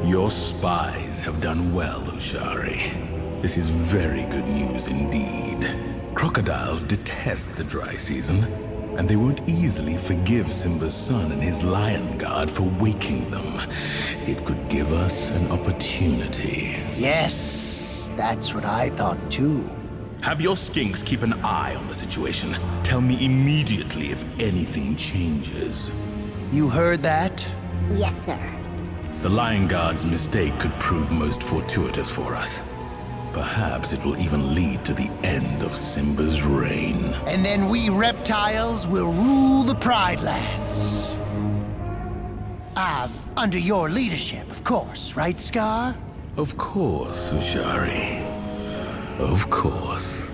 Your spies have done well, Ushari. This is very good news indeed. Crocodiles detest the dry season, and they won't easily forgive Simba's son and his lion guard for waking them. It could give us an opportunity. Yes, that's what I thought too. Have your skinks keep an eye on the situation. Tell me immediately if anything changes. You heard that? Yes, sir. The Lion Guard's mistake could prove most fortuitous for us. Perhaps it will even lead to the end of Simba's reign. And then we reptiles will rule the Pride Lands. Under your leadership, of course, right, Scar? Of course, Ushari. Of course.